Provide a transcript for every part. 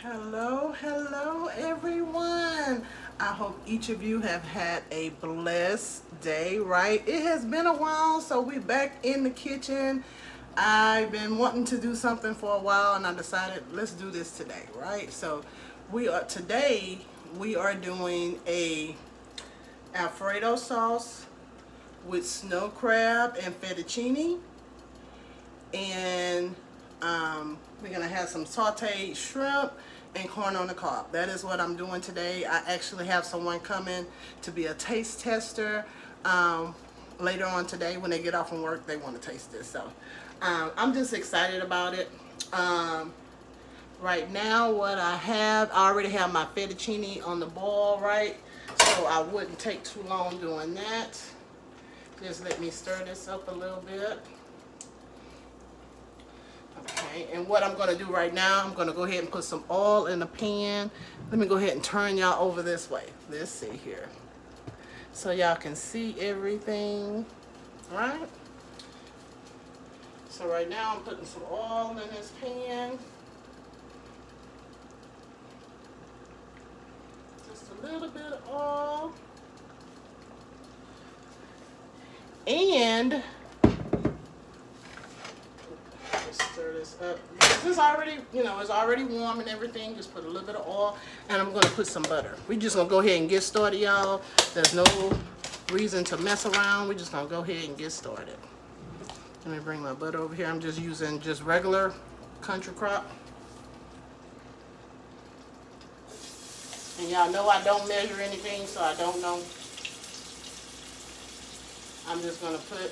Hello everyone. I hope each of you have had a blessed day, right? It has been a while, so we're back in the kitchen. I've been wanting to do something for a while and I decided let's do this today, right? So today we are doing a Alfredo sauce with snow crab and fettuccine, and we're gonna have some sauteed shrimp and corn on the cob. That is what I'm doing today. I actually have someone coming to be a taste tester later on today. When they get off from work, they want to taste this. So I'm just excited about it. Right now, what I already have my fettuccine on the boil, right? So I wouldn't take too long doing that. Just let me stir this up a little bit. Okay, and what I'm going to do right now, I'm going to go ahead and put some oil in the pan. Let me go ahead and turn y'all over this way. Let's see here. So y'all can see everything, right? So right now I'm putting some oil in this pan. Just a little bit of oil. And stir this up. This is already, it's already warm and everything. Just put a little bit of oil, and I'm gonna put some butter. We're just gonna go ahead and get started, y'all. There's no reason to mess around. We're just gonna go ahead and get started. Let me bring my butter over here. I'm just using just regular country crop. And y'all know I don't measure anything, so I don't know. I'm just gonna put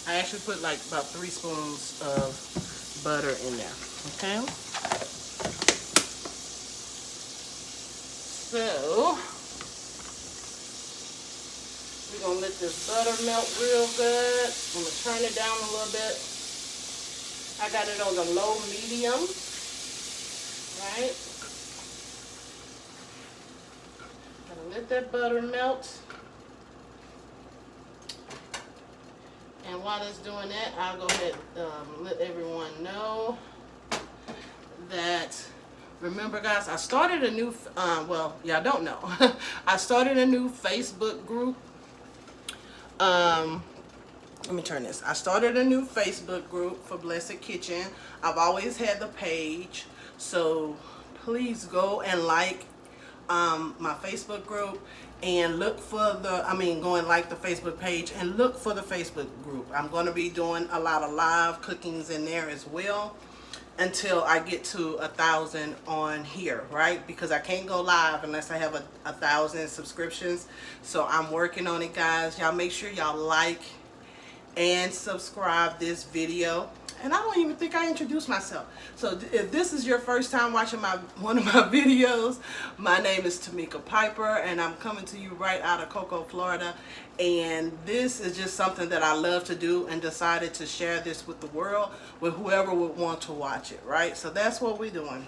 I actually put like about 3 spoons of butter in there, okay? So, we're gonna let this butter melt real good. I'm gonna turn it down a little bit. I got it on the low medium, right? Gonna let that butter melt. And while it's doing that, I'll go ahead and let everyone know that, remember guys, I started a new, well, y'all don't know. I started a new Facebook group. Let me turn this. I started a new Facebook group for Blessed Kitchen. I've always had the page. So please go and like my Facebook group. And look for go and like the Facebook page and look for the Facebook group. I'm going to be doing a lot of live cookings in there as well until I get to 1,000 on here, right? Because I can't go live unless I have 1,000 subscriptions. So I'm working on it, guys. Y'all make sure y'all like and subscribe this video. And I don't even think I introduced myself. So if this is your first time watching one of my videos, my name is Tamika Piper, and I'm coming to you right out of Cocoa, Florida. And this is just something that I love to do, and decided to share this with the world, with whoever would want to watch it, right? So that's what we're doing.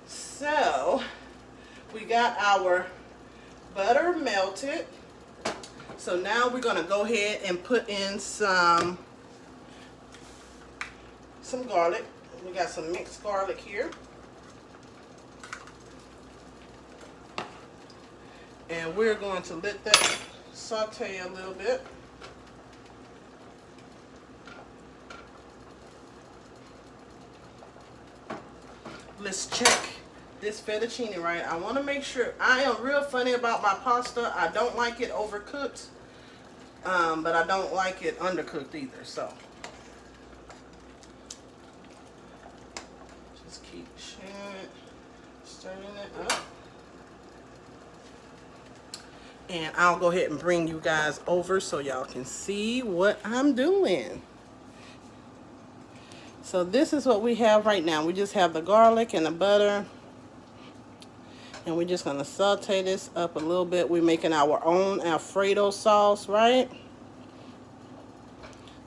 So we got our butter melted. So now we're going to go ahead and put in some garlic. We got some mixed garlic here. And we're going to let that saute a little bit. Let's check this fettuccine, right? I want to make sure. I am real funny about my pasta. I don't like it overcooked, but I don't like it undercooked either. So just keep stirring it up. And I'll go ahead and bring you guys over so y'all can see what I'm doing. So this is what we have right now. We just have the garlic and the butter. And we're just going to saute this up a little bit. We're making our own Alfredo sauce, right?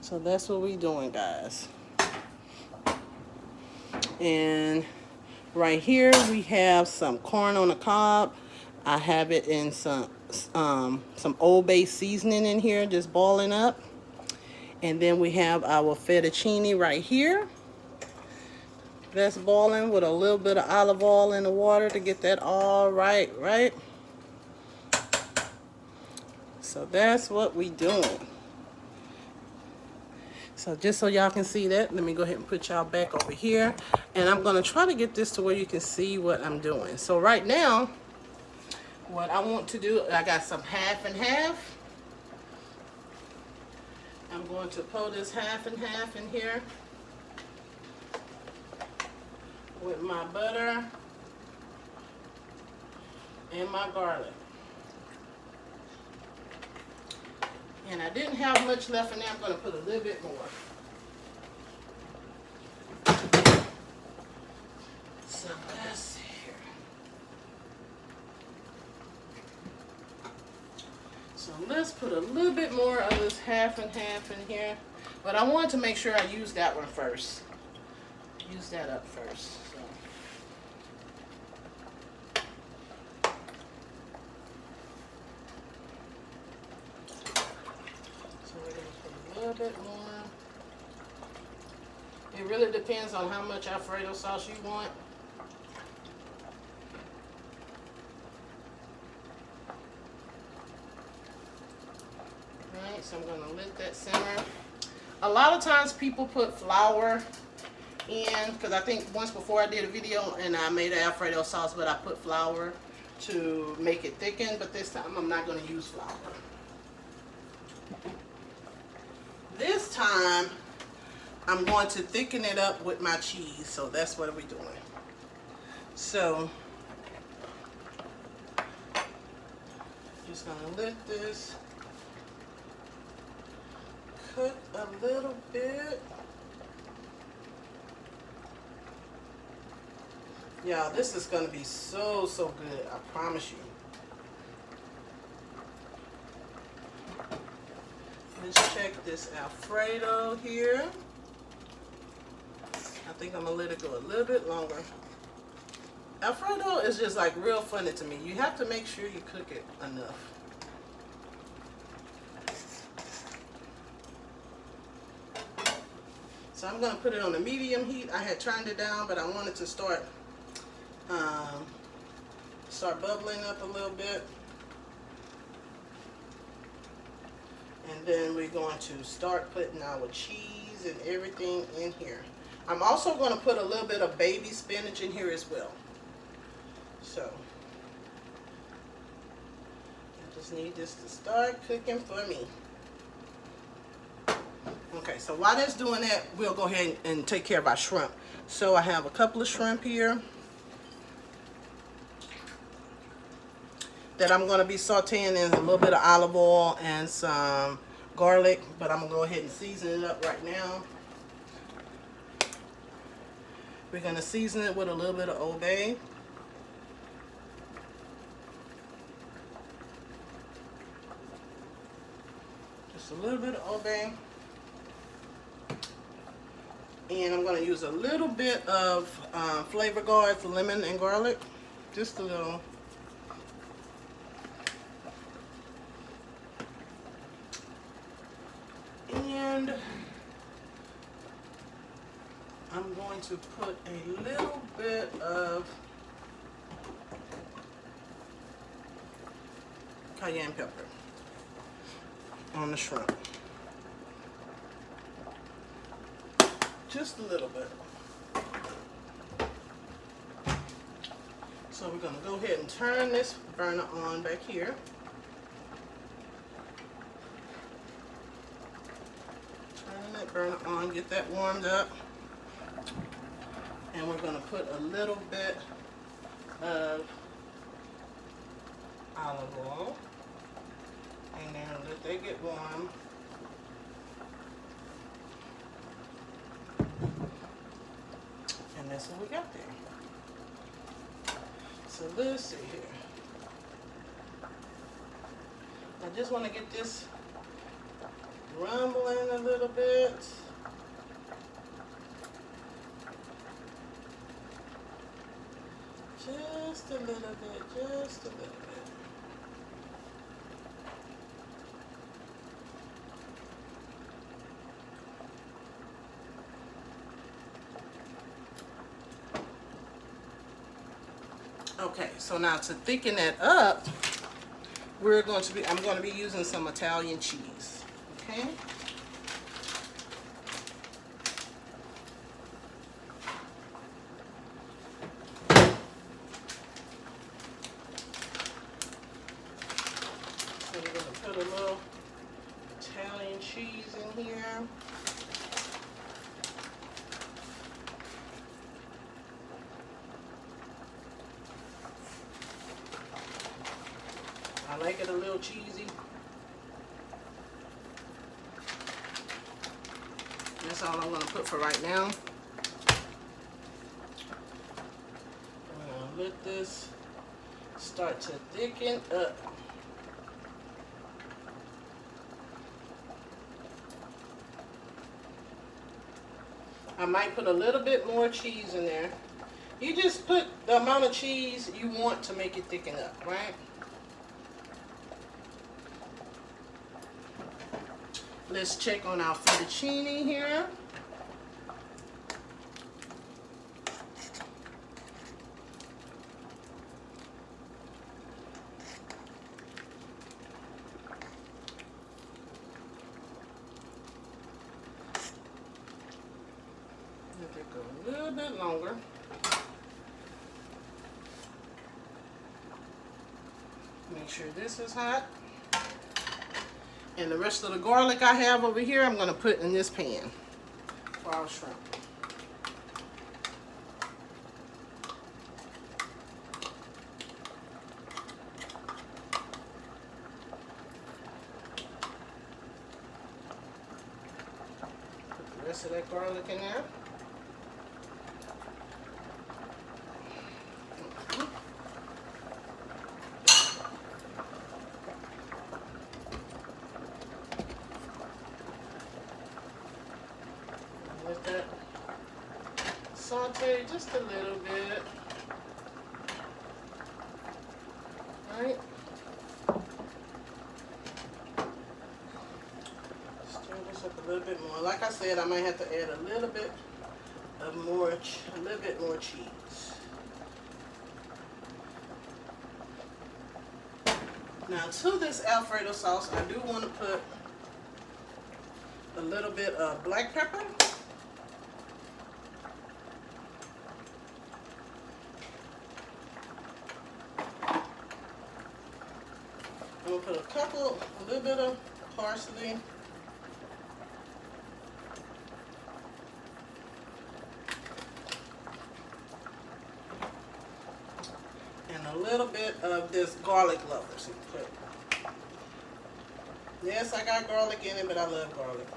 So that's what we're doing, guys. And right here we have some corn on the cob. I have it in some Old Bay seasoning in here, just boiling up. And then we have our fettuccine right here. That's boiling with a little bit of olive oil in the water to get that all right. So that's what we doing. So just so y'all can see that, let me go ahead and put y'all back over here. And I'm gonna try to get this to where you can see what I'm doing. So right now, what I want to do, I got some half and half. I'm going to pour this half and half in here with my butter and my garlic. And I didn't have much left in there. I'm going to put a little bit more. So let's see here. So let's put a little bit more of this half and half in here. But I wanted to make sure I use that one first. Use that up first. A little bit more. It really depends on how much Alfredo sauce you want. Alright, so I'm going to let that simmer. A lot of times people put flour in, because I think once before I did a video and I made an Alfredo sauce, but I put flour to make it thicken, but this time I'm not going to use flour. This time, I'm going to thicken it up with my cheese, so that's what we're doing. So, just gonna let this cook a little bit. Y'all, this is gonna be so good, I promise you. Let's check this Alfredo here. I think I'm gonna let it go a little bit longer. Alfredo is just like real funny to me. You have to make sure you cook it enough. So I'm gonna put it on a medium heat. I had turned it down, but I wanted to start bubbling up a little bit. And then we're going to start putting our cheese and everything in here. I'm also going to put a little bit of baby spinach in here as well. So, I just need this to start cooking for me. Okay, so while that's doing that, we'll go ahead and take care of our shrimp. So I have a couple of shrimp here that I'm going to be sauteing in a little bit of olive oil and some garlic, but I'm going to go ahead and season it up right now. We're going to season it with a little bit of Old Bay. Just a little bit of Old Bay. And I'm going to use a little bit of Flavor Guards lemon and garlic. Just a little. And I'm going to put a little bit of cayenne pepper on the shrimp. Just a little bit. So we're going to go ahead and turn this burner on back here. Burner on, get that warmed up, and we're going to put a little bit of olive oil in there and let that get warm. And that's what we got there. So let's see here. I just want to get this rumbling a little bit. Just a little bit, just a little bit. Okay, so now to thicken that up, I'm going to be using some Italian cheese. Okay. So we're going to put a little Italian cheese in here. I like it a little cheesy. That's all I'm going to put for right now. I'm going to let this start to thicken up. I might put a little bit more cheese in there. You just put the amount of cheese you want to make it thicken up, right? Let's check on our fettuccine here. Let it go a little bit longer. Make sure this is hot. And the rest of the garlic I have over here, I'm going to put in this pan for our shrimp. Put the rest of that garlic in there. Let that saute just a little bit. Right? Stir this up a little bit more. Like I said, I might have to add a little bit more cheese. Now to this Alfredo sauce, I do want to put a little bit of black pepper. I'm going to put a little bit of parsley. And a little bit of this garlic lovers. Yes, I got garlic in it, but I love garlic.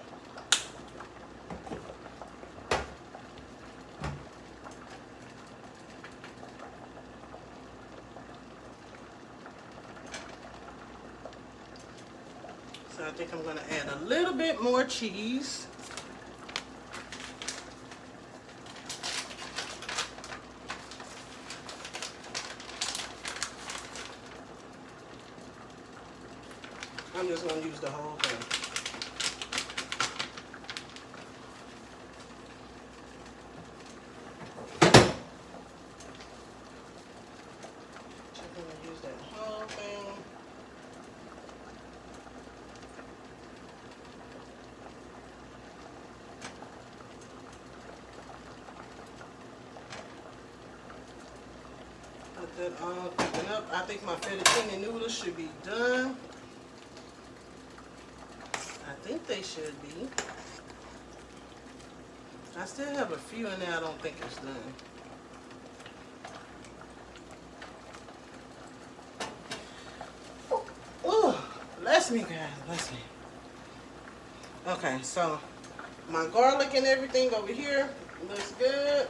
So I think I'm going to add a little bit more cheese. I'm just going to use the whole thing. Just going to use that whole thing. Put that all cooking up. I think my fettuccine noodles should be done. I think they should be. I still have a few in there I don't think it's done. Oh, bless me, guys, bless me. Okay, so my garlic and everything over here looks good.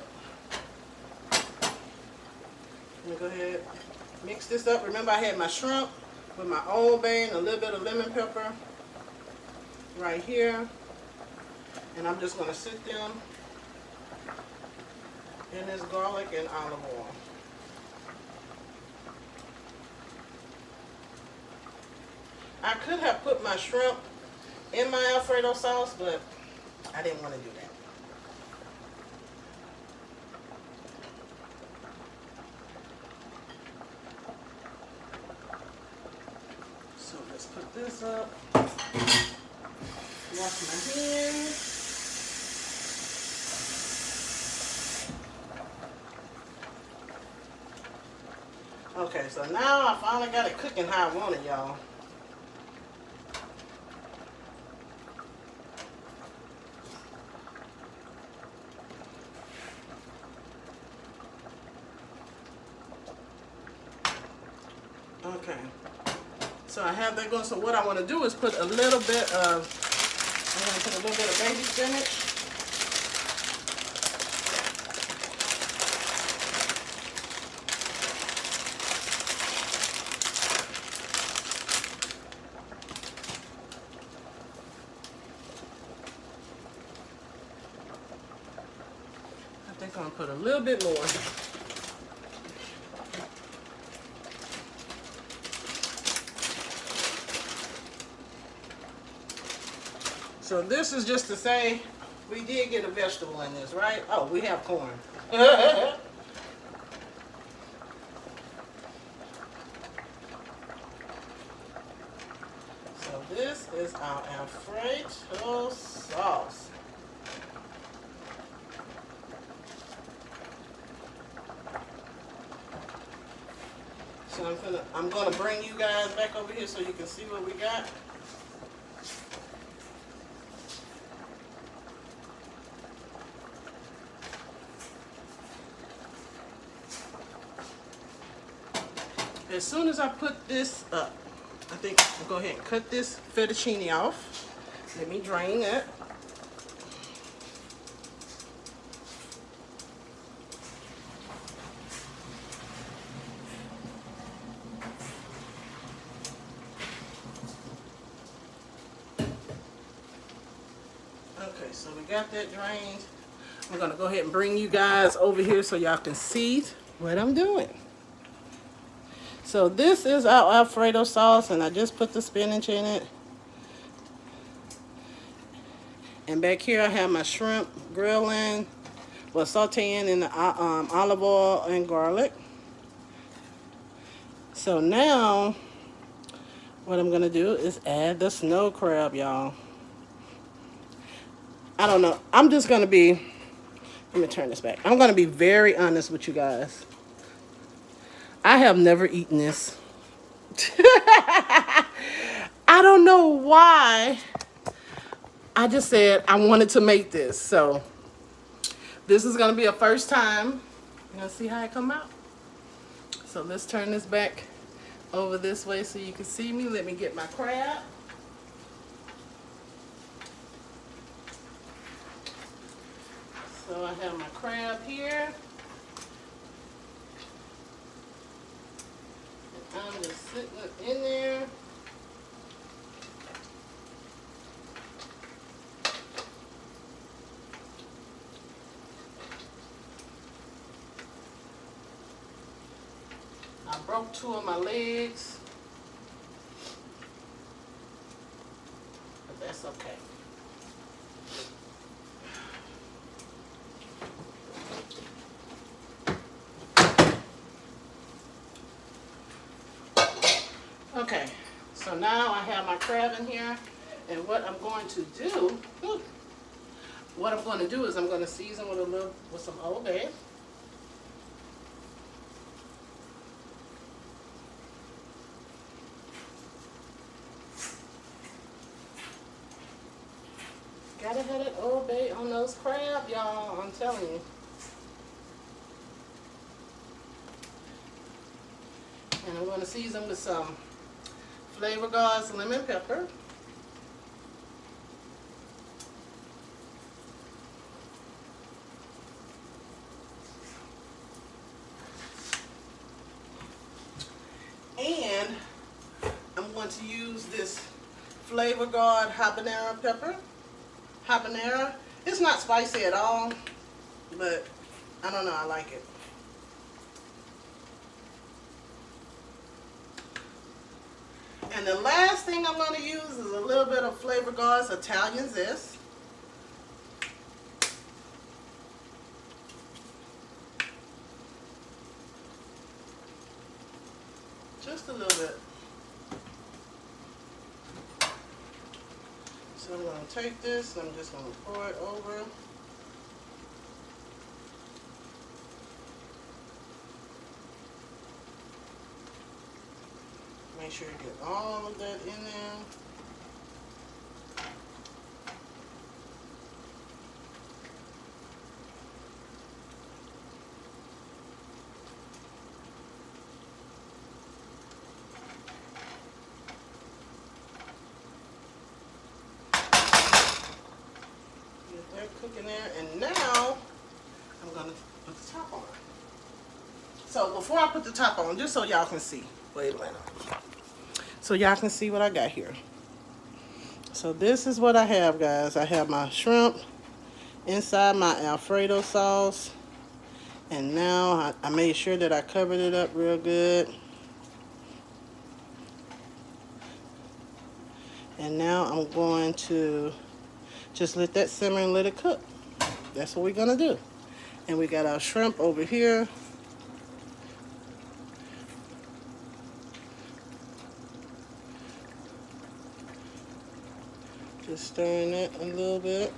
Let me go ahead, mix this up. Remember, I had my shrimp with my Old Bay, a little bit of lemon pepper right here, and I'm just going to sit them in this garlic and olive oil. I could have put my shrimp in my Alfredo sauce, but I didn't want to do that. So let's put this up. Wash my hands. Okay, so now I finally got it cooking how I want it, y'all. Okay, so I have that going. So what I want to do is put a little bit of, I'm going to put a little bit of baby spinach. I think I'm going to put a little bit more. So this is just to say we did get a vegetable in this, right? Oh, we have corn. So this is our Alfredo sauce. So I'm gonna bring you guys back over here so you can see what we got. As soon as I put this up, I think I'll go ahead and cut this fettuccine off. Let me drain it. Okay, so we got that drained. I'm gonna go ahead and bring you guys over here so y'all can see what I'm doing. So this is our Alfredo sauce, and I just put the spinach in it. And back here I have my shrimp grilling, well, sauteing in the olive oil and garlic. So now what I'm gonna do is add the snow crab, y'all. I don't know. I'm just gonna be, let me turn this back. I'm gonna be very honest with you guys. I have never eaten this. I don't know why. I just said I wanted to make this. So this is going to be a first time. You're going to see how it come out. So let's turn this back over this way so you can see me. Let me get my crab. So I have my crab here. I'm just sitting it in there. I broke 2 of my legs, but that's okay. Okay, so now I have my crab in here, and what I'm going to do, is I'm going to season with some Old Bay. Gotta have that Old Bay on those crab, y'all. I'm telling you. And I'm going to season with some Flavor God's lemon pepper. And I'm going to use this Flavor God habanero pepper. Habanero. It's not spicy at all, but I don't know, I like it. And the last thing I'm going to use is a little bit of Flavor Guard's Italian zest. Just a little bit. So I'm going to take this and I'm just going to pour it over. Make sure you get all of that in there. Get that cooking there, and now I'm gonna put the top on. So before I put the top on, just so y'all can see, wait a minute. So y'all can see what I got here. So this is what I have, guys. I have my shrimp inside my Alfredo sauce. And now I made sure that I covered it up real good. And now I'm going to just let that simmer and let it cook. That's what we're gonna do. And we got our shrimp over here. Just stirring it a little bit.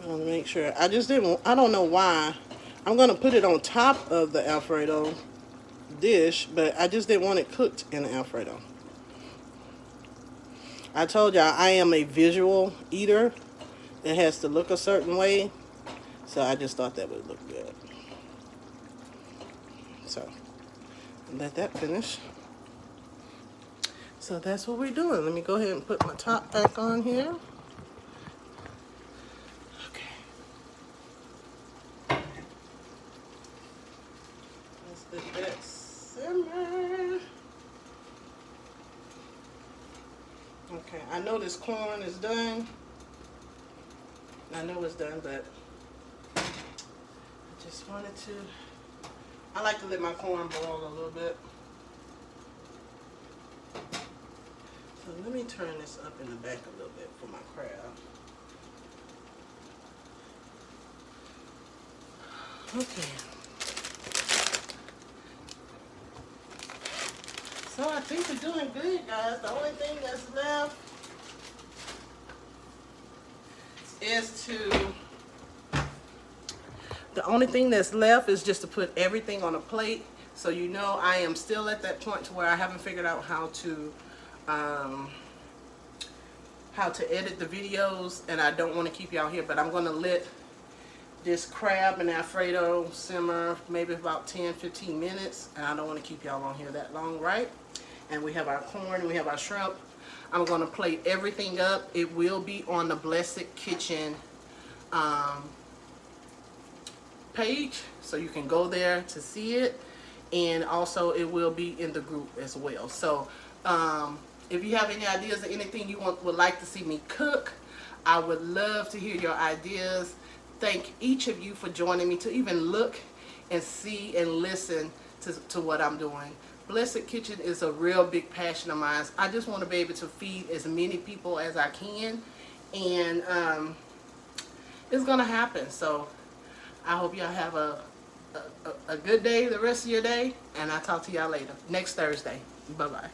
I want to make sure. I don't know why. I'm going to put it on top of the Alfredo dish, but I just didn't want it cooked in the Alfredo. I told y'all I am a visual eater. It has to look a certain way. So I just thought that would look good. So let that finish. So that's what we're doing. Let me go ahead and put my top back on here. Okay. Let's let that simmer. Okay, I know this corn is done. I know it's done, but I just wanted to. I like to let my corn boil a little bit. So let me turn this up in the back a little bit for my crab. Okay. So I think we're doing good, guys. The only thing that's left is just to put everything on a plate. So you know I am still at that point to where I haven't figured out how to edit the videos, and I don't want to keep y'all here, but I'm going to let this crab and Alfredo simmer maybe about 10-15 minutes, and I don't want to keep y'all on here that long, right? And we have our corn, we have our shrimp. I'm going to plate everything up. It will be on the Blessed Kitchen page, so you can go there to see it, and also it will be in the group as well. So if you have any ideas or anything you would like to see me cook, I would love to hear your ideas. Thank each of you for joining me to even look and see and listen to what I'm doing. Blessed Kitchen is a real big passion of mine. I just want to be able to feed as many people as I can, and it's gonna happen. So I hope y'all have a good day the rest of your day, and I'll talk to y'all later next Thursday. Bye bye.